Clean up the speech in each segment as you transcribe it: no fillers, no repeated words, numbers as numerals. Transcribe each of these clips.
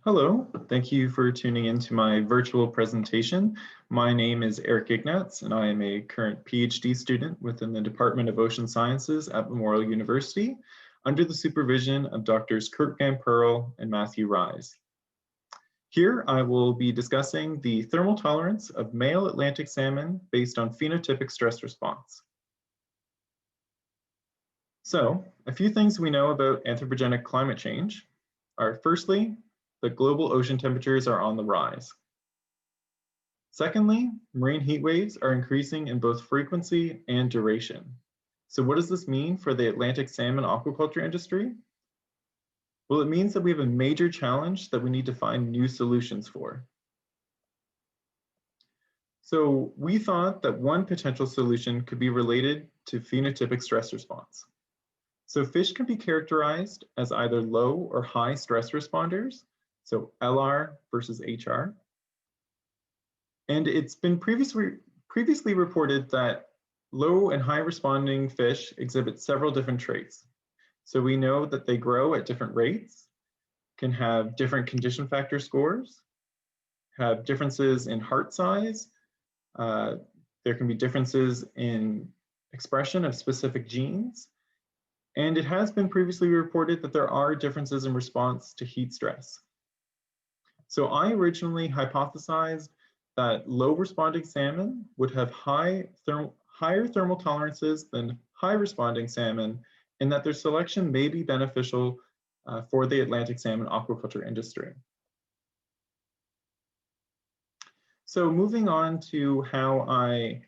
Hello, thank you for tuning into my virtual presentation. My name is Eric Ignatz, and I am a current PhD student within the Department of Ocean Sciences at Memorial University, under the supervision of Drs. Kurt Gamperl and Matthew Rise. Here, I will be discussing the thermal tolerance of male Atlantic salmon based on phenotypic stress response. So, a few things we know about anthropogenic climate change are, firstly, that global ocean temperatures are on the rise. Secondly, marine heat waves are increasing in both frequency and duration. So what does this mean for the Atlantic salmon aquaculture industry? Well, it means that we have a major challenge that we need to find new solutions for. So we thought that one potential solution could be related to phenotypic stress response. So fish can be characterized as either low or high stress responders, so LR versus HR. And it's been previously reported that low and high responding fish exhibit several different traits. So we know that they grow at different rates, can have different condition factor scores, have differences in heart size. There can be differences in expression of specific genes. And it has been previously reported that there are differences in response to heat stress. So I originally hypothesized that low responding salmon would have higher thermal tolerances than high responding salmon, and that their selection may be beneficial for the Atlantic salmon aquaculture industry. So moving on to how I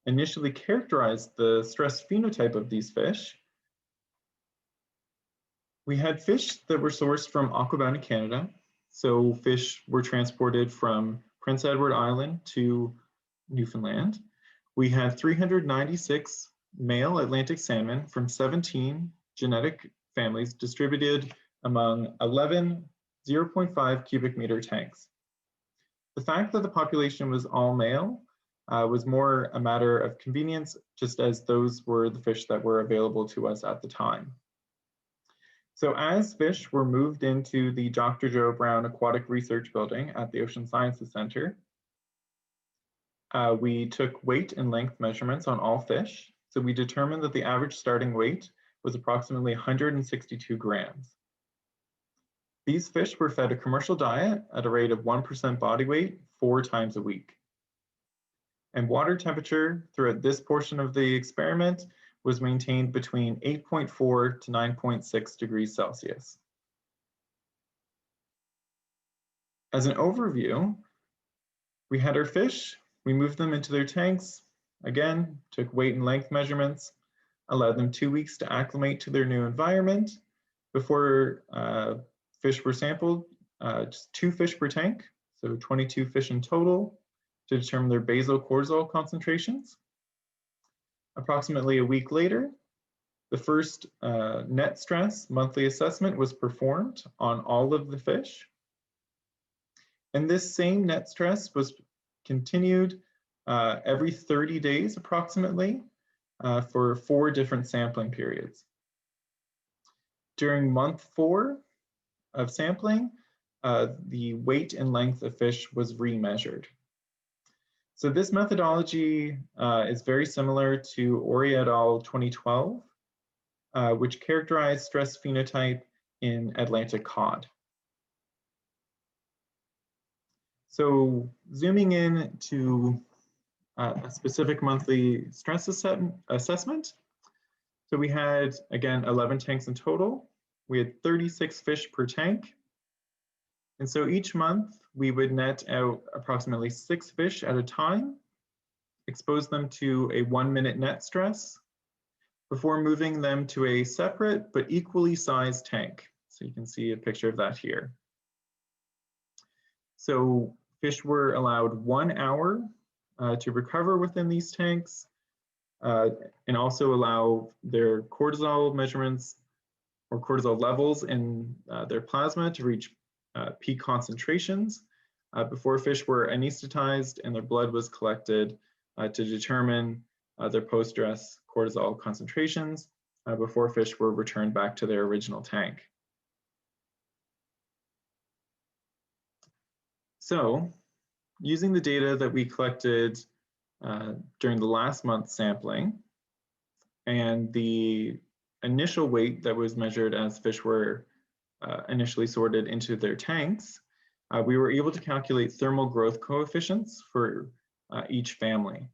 initially characterized the stress phenotype of these fish, we had fish that were sourced from Aquabound in Canada. So fish were transported from Prince Edward Island to Newfoundland. We had 396 male Atlantic salmon from 17 genetic families distributed among 11 0.5 cubic meter tanks. The fact that the population was all male was more a matter of convenience, just as those were the fish that were available to us at the time. So as fish were moved into the Dr. Joe Brown Aquatic Research Building at the Ocean Sciences Center, we took weight and length measurements on all fish. So we determined that the average starting weight was approximately 162 grams. These fish were fed a commercial diet at a rate of 1% body weight 4 times a week. And water temperature throughout this portion of the experiment was maintained between 8.4 to 9.6 degrees Celsius. As an overview, we had our fish, we moved them into their tanks, again, took weight and length measurements, allowed them 2 weeks to acclimate to their new environment. Before fish were sampled, just 2 fish per tank, so 22 fish in total, to determine their basal cortisol concentrations. Approximately a week later, the first net stress monthly assessment was performed on all of the fish. And this same net stress was continued every 30 days approximately for 4 different sampling periods. During month 4 of sampling, the weight and length of fish was remeasured. So this methodology is very similar to Ori et al. 2012, which characterized stress phenotype in Atlantic cod. So zooming in to a specific monthly stress assessment. So we had, again, 11 tanks in total. We had 36 fish per tank. And so each month we would net out approximately 6 fish at a time, expose them to a 1-minute net stress before moving them to a separate but equally sized tank. So you can see a picture of that here. So fish were allowed 1 hour to recover within these tanks and also allow their cortisol measurements or cortisol levels in their plasma to reach peak concentrations before fish were anesthetized and their blood was collected to determine their post-stress cortisol concentrations before fish were returned back to their original tank. So using the data that we collected during the last month's sampling and the initial weight that was measured as fish were initially sorted into their tanks, we were able to calculate thermal growth coefficients for each family.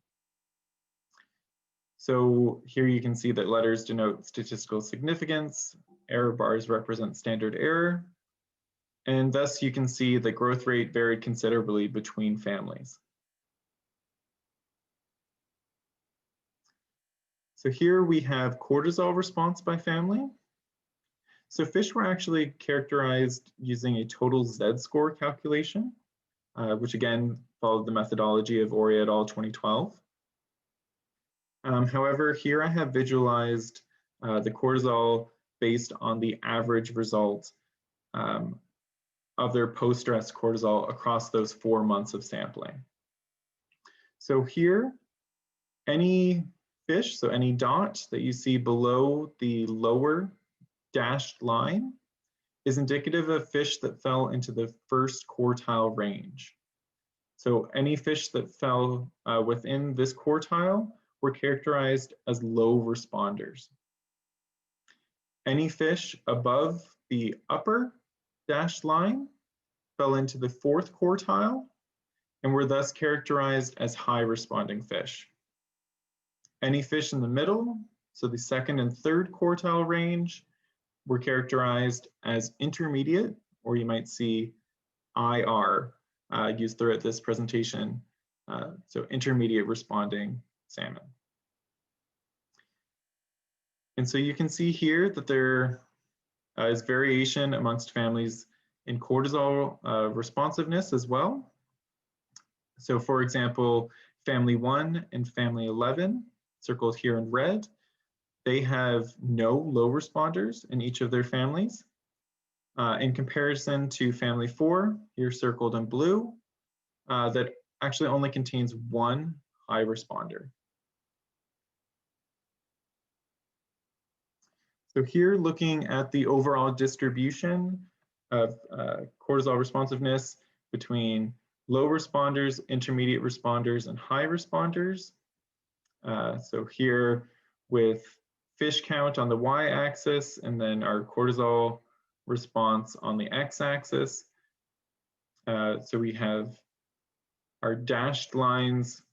So here you can see that letters denote statistical significance, error bars represent standard error, and thus you can see the growth rate varied considerably between families. So here we have cortisol response by family. So fish were actually characterized using a total Z-score calculation, which again followed the methodology of Ori et al. 2012. However, here I have visualized the cortisol based on the average result of their post-stress cortisol across those 4 months of sampling. So here, any fish, so any dot that you see below the lower dashed line is indicative of fish that fell into the first quartile range. So any fish that fell within this quartile were characterized as low responders. Any fish above the upper dashed line fell into the fourth quartile and were thus characterized as high responding fish. Any fish in the middle, so the second and third quartile range, were characterized as intermediate, or you might see IR used throughout this presentation, so intermediate responding salmon. And so you can see here that there is variation amongst families in cortisol responsiveness as well. So for example, family 1 and family 11, circled here in red, they have no low responders in each of their families. In comparison to family 4, here circled in blue, that actually only contains 1 high responder. So here, looking at the overall distribution of cortisol responsiveness between low responders, intermediate responders, and high responders. So here with fish count on the y-axis and then our cortisol response on the x-axis. So we have our dashed lines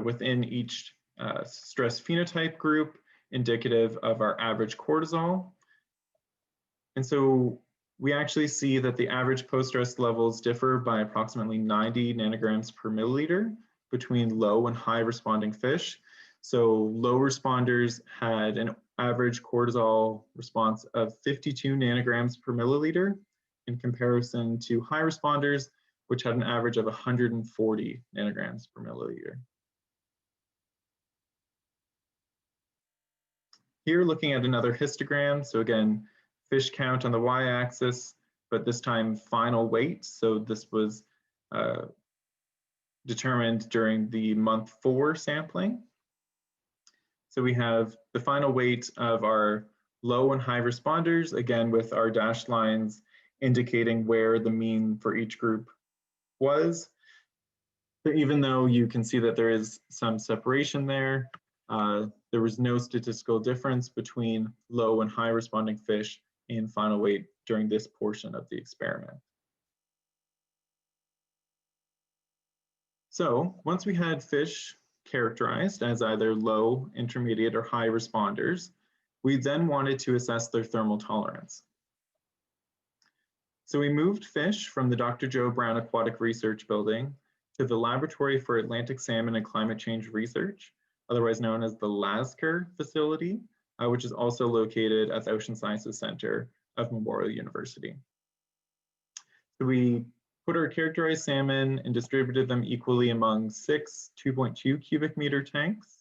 within each stress phenotype group indicative of our average cortisol. And so we actually see that the average post-stress levels differ by approximately 90 nanograms per milliliter between low and high responding fish. So low responders had an average cortisol response of 52 nanograms per milliliter in comparison to high responders, which had an average of 140 nanograms per milliliter. Here, looking at another histogram, so again, fish count on the y-axis, but this time final weight. So this was determined during the month 4 sampling. So we have the final weight of our low and high responders, again with our dashed lines indicating where the mean for each group was. So even though you can see that there is some separation there, there was no statistical difference between low and high responding fish in final weight during this portion of the experiment. So once we had fish characterized as either low, intermediate, or high responders, we then wanted to assess their thermal tolerance. So we moved fish from the Dr. Joe Brown Aquatic Research Building to the Laboratory for Atlantic Salmon and Climate Change Research, otherwise known as the LASCR facility, which is also located at the Ocean Sciences Center of Memorial University. So we put our characterized salmon and distributed them equally among 6 2.2 cubic meter tanks.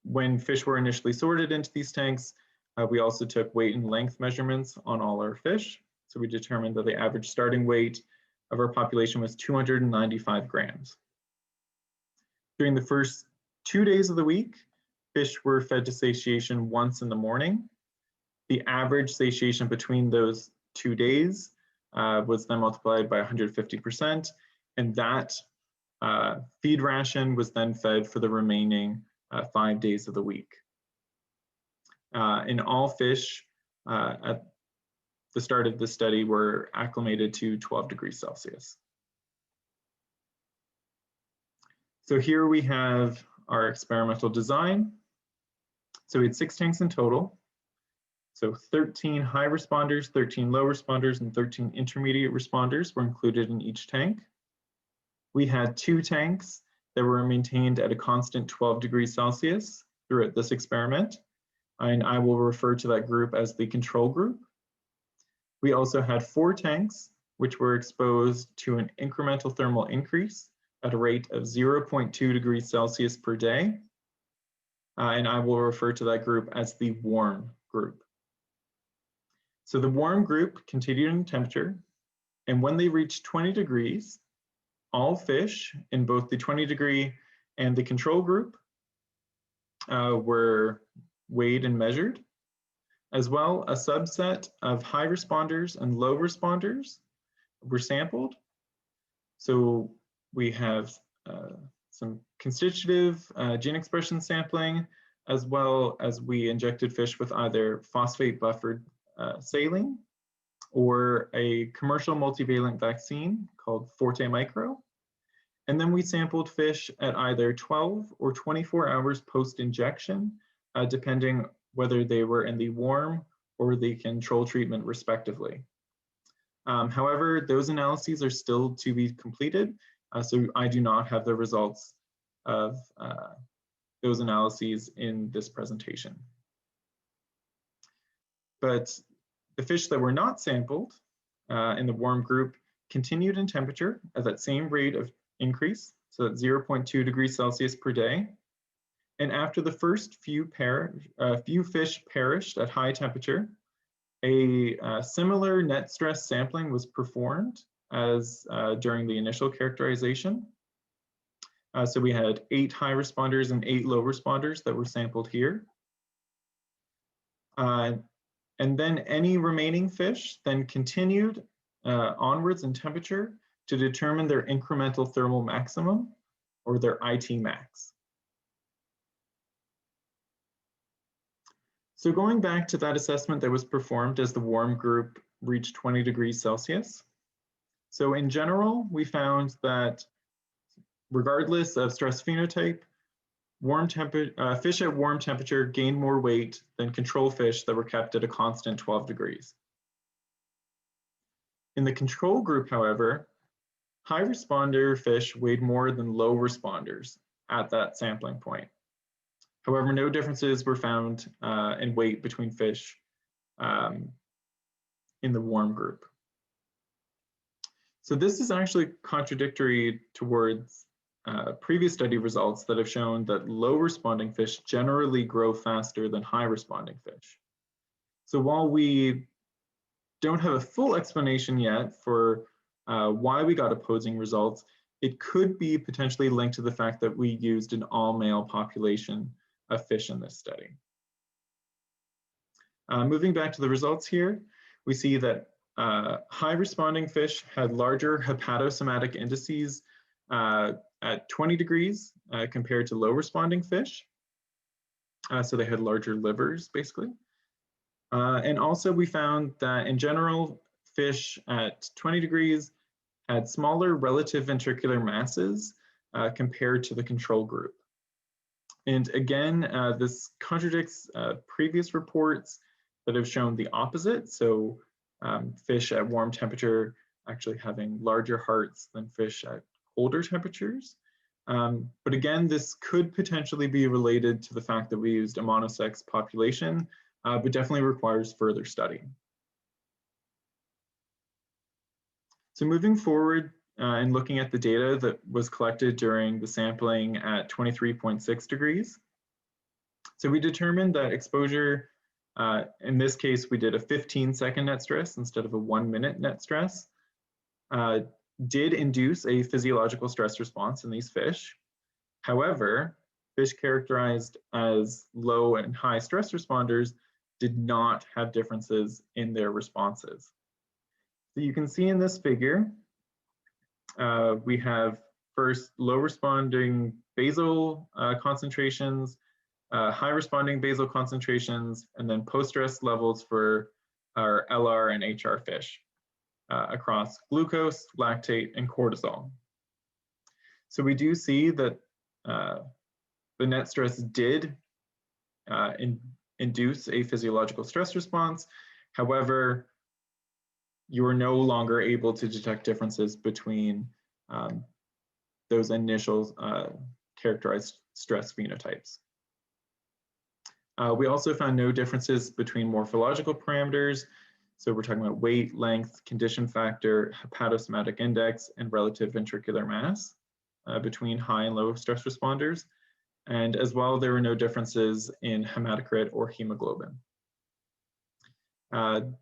When fish were initially sorted into these tanks, we also took weight and length measurements on all our fish. So we determined that the average starting weight of our population was 295 grams. During the first 2 days of the week, fish were fed to satiation once in the morning. The average satiation between those 2 days was then multiplied by 150%, and that feed ration was then fed for the remaining 5 days of the week. And all fish at the start of the study were acclimated to 12 degrees Celsius. So here we have our experimental design. So we had 6 tanks in total. So 13 high responders, 13 low responders, and 13 intermediate responders were included in each tank. We had 2 tanks that were maintained at a constant 12 degrees Celsius throughout this experiment, and I will refer to that group as the control group. We also had 4 tanks which were exposed to an incremental thermal increase at a rate of 0.2 degrees Celsius per day, and I will refer to that group as the warm group. So the warm group continued in temperature, and when they reached 20 degrees, all fish in both the 20 degree and the control group were weighed and measured. As well, a subset of high responders and low responders were sampled. So we have some constitutive gene expression sampling, as well as we injected fish with either phosphate buffered saline or a commercial multivalent vaccine called Forte Micro. And then we sampled fish at either 12 or 24 hours post-injection, depending whether they were in the warm or the control treatment respectively. However, those analyses are still to be completed, so I do not have the results of those analyses in this presentation. But the fish that were not sampled in the warm group continued in temperature at that same rate of increase, so at 0.2 degrees Celsius per day. And after the first few fish perished at high temperature, a similar net stress sampling was performed as during the initial characterization. So we had 8 high responders and 8 low responders that were sampled here. And then any remaining fish then continued onwards in temperature to determine their incremental thermal maximum, or their IT max. So going back to that assessment that was performed as the warm group reached 20 degrees Celsius. So in general, we found that regardless of stress phenotype, fish at warm temperature gained more weight than control fish that were kept at a constant 12 degrees. In the control group, however, high responder fish weighed more than low responders at that sampling point. However, no differences were found in weight between fish in the warm group. So this is actually contradictory towards previous study results that have shown that low responding fish generally grow faster than high responding fish. So while we don't have a full explanation yet for why we got opposing results, it could be potentially linked to the fact that we used an all-male population of fish in this study. Moving back to the results here, we see that high responding fish had larger hepatosomatic indices at 20 degrees compared to low responding fish. So they had larger livers, basically. And also we found that in general, fish at 20 degrees had smaller relative ventricular masses compared to the control group. And again, this contradicts previous reports that have shown the opposite. So fish at warm temperature actually having larger hearts than fish at colder temperatures. But again, this could potentially be related to the fact that we used a monosex population, but definitely requires further study. So moving forward and looking at the data that was collected during the sampling at 23.6 degrees. So we determined that exposure, in this case, we did a 15-second net stress instead of a 1-minute net stress, did induce a physiological stress response in these fish. However, fish characterized as low and high stress responders did not have differences in their responses. So you can see in this figure, we have first low responding basal concentrations, high responding basal concentrations, and then post-stress levels for our LR and HR fish across glucose, lactate, and cortisol. So we do see that the net stress did induce a physiological stress response. However, you are no longer able to detect differences between those initial characterized stress phenotypes. We also found no differences between morphological parameters. So we're talking about weight, length, condition factor, hepatosomatic index, and relative ventricular mass between high and low stress responders. And as well, there were no differences in hematocrit or hemoglobin.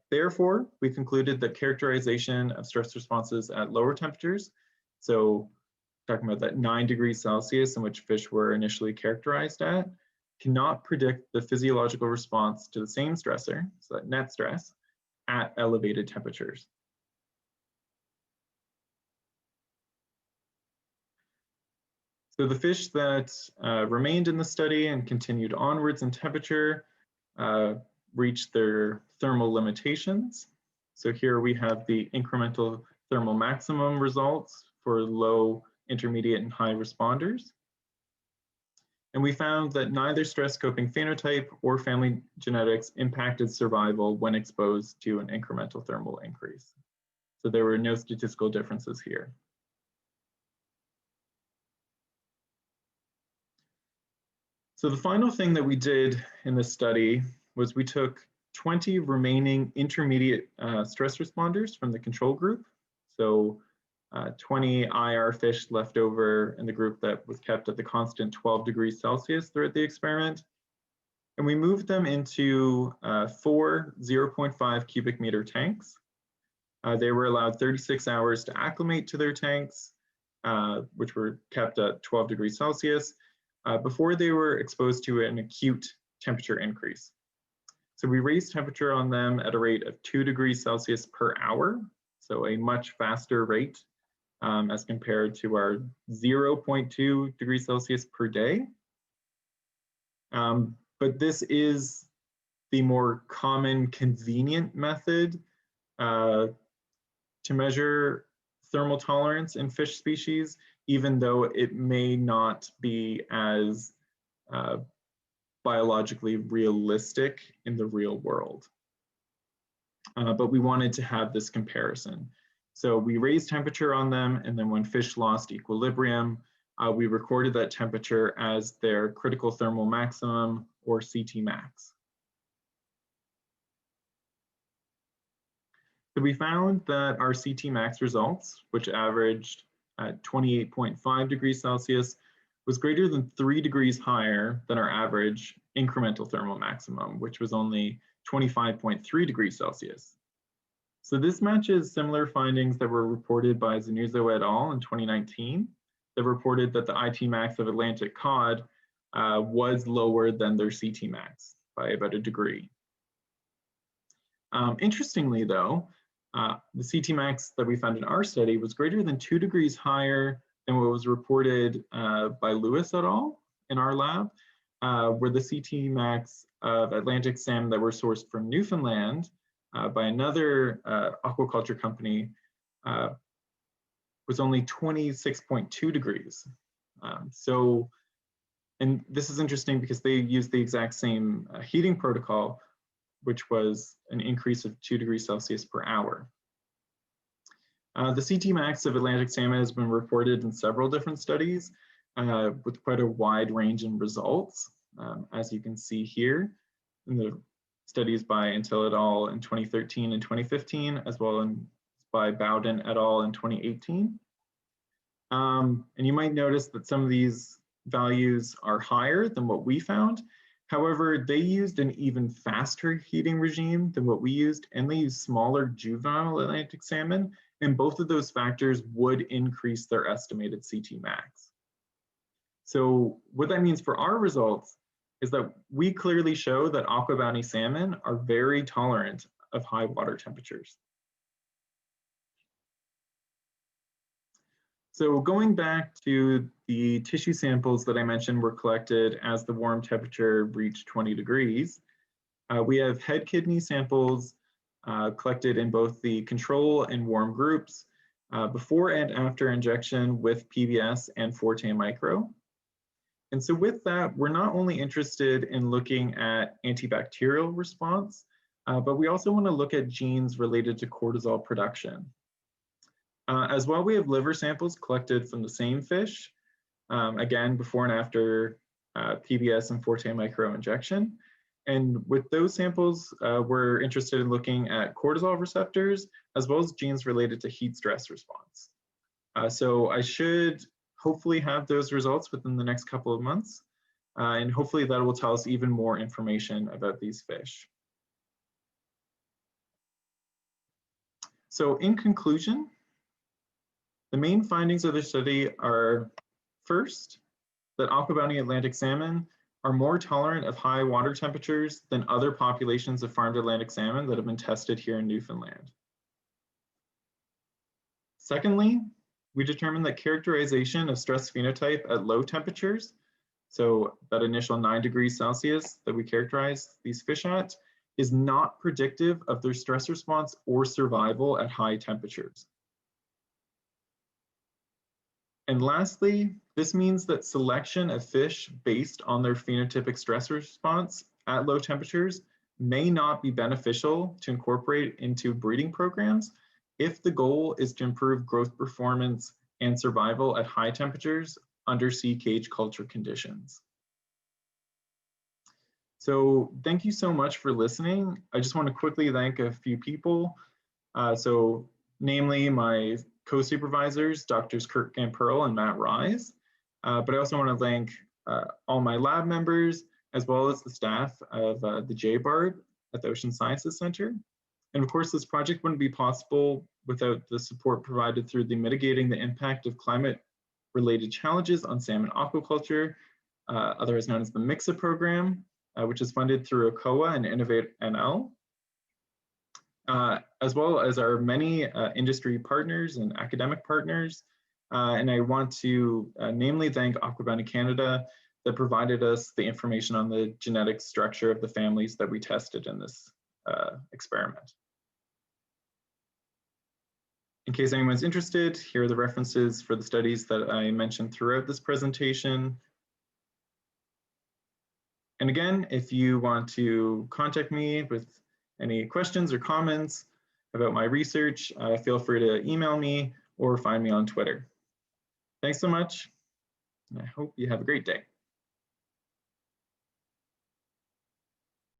Therefore, we concluded that characterization of stress responses at lower temperatures, so talking about that 9 degrees Celsius in which fish were initially characterized at, cannot predict the physiological response to the same stressor, so that net stress, at elevated temperatures. So the fish that remained in the study and continued onwards in temperature reached their thermal limitations. So here we have the incremental thermal maximum results for low, intermediate, and high responders. And we found that neither stress coping phenotype or family genetics impacted survival when exposed to an incremental thermal increase. So there were no statistical differences here. So the final thing that we did in this study was we took 20 remaining intermediate stress responders from the control group. So 20 IR fish left over in the group that was kept at the constant 12 degrees Celsius throughout the experiment. And we moved them into 4 0.5 cubic meter tanks. They were allowed 36 hours to acclimate to their tanks, which were kept at 12 degrees Celsius, before they were exposed to an acute temperature increase. So we raised temperature on them at a rate of 2 degrees Celsius per hour, so a much faster rate as compared to our 0.2 degrees Celsius per day. But this is the more common, convenient method to measure thermal tolerance in fish species, even though it may not be as biologically realistic in the real world. But we wanted to have this comparison. So we raised temperature on them, and then when fish lost equilibrium, we recorded that temperature as their critical thermal maximum, or CT max. So we found that our CT max results, which averaged at 28.5 degrees Celsius, was greater than 3 degrees higher than our average incremental thermal maximum, which was only 25.3 degrees Celsius. So this matches similar findings that were reported by Zanuzzo et al. In 2019, that reported that the IT max of Atlantic cod was lower than their CT max by about a degree. Interestingly though, the CT max that we found in our study was greater than 2 degrees higher than what was reported by Lewis et al. In our lab, where the CT max of Atlantic salmon that were sourced from Newfoundland by another aquaculture company was only 26.2 degrees. And this is interesting because they used the exact same heating protocol, which was an increase of 2 degrees Celsius per hour. The CT max of Atlantic salmon has been reported in several different studies with quite a wide range in results, as you can see here in the studies by Intel et al. In 2013 and 2015, as well as by Bowden et al. In 2018. And you might notice that some of these values are higher than what we found. However, they used an even faster heating regime than what we used, and they used smaller juvenile Atlantic salmon, and both of those factors would increase their estimated CT max. So what that means for our results is that we clearly show that aqua bounty salmon are very tolerant of high water temperatures. So going back to the tissue samples that I mentioned were collected as the warm temperature reached 20 degrees, we have head kidney samples collected in both the control and warm groups before and after injection with PBS and Forte Micro. And so with that, we're not only interested in looking at antibacterial response, but we also want to look at genes related to cortisol production. As well, we have liver samples collected from the same fish, again, before and after PBS and Forte Micro injection. And with those samples, we're interested in looking at cortisol receptors, as well as genes related to heat stress response. So I should hopefully have those results within the next couple of months, and hopefully that will tell us even more information about these fish. So in conclusion, the main findings of the study are, first, that aqua bounty Atlantic salmon are more tolerant of high water temperatures than other populations of farmed Atlantic salmon that have been tested here in Newfoundland. Secondly, we determined that characterization of stress phenotype at low temperatures, so that initial 9 degrees Celsius that we characterize these fish at, is not predictive of their stress response or survival at high temperatures. And lastly, this means that selection of fish based on their phenotypic stress response at low temperatures may not be beneficial to incorporate into breeding programs if the goal is to improve growth performance and survival at high temperatures under sea cage culture conditions. So thank you so much for listening. I just want to quickly thank a few people. So namely my co-supervisors, Drs. Kurt Gamperl and Matt Rise. But I also want to thank all my lab members, as well as the staff of the JBARD at the Ocean Sciences Center. And of course, this project wouldn't be possible without the support provided through the Mitigating the Impact of Climate-Related Challenges on Salmon Aquaculture, otherwise known as the MIXA program, which is funded through ACOA and Innovate NL. As well as our many industry partners and academic partners. And I want to namely thank Aqua Bounty Canada that provided us the information on the genetic structure of the families that we tested in this experiment. In case anyone's interested, here are the references for the studies that I mentioned throughout this presentation. And again, if you want to contact me with any questions or comments about my research, feel free to email me or find me on Twitter. Thanks so much, and I hope you have a great day.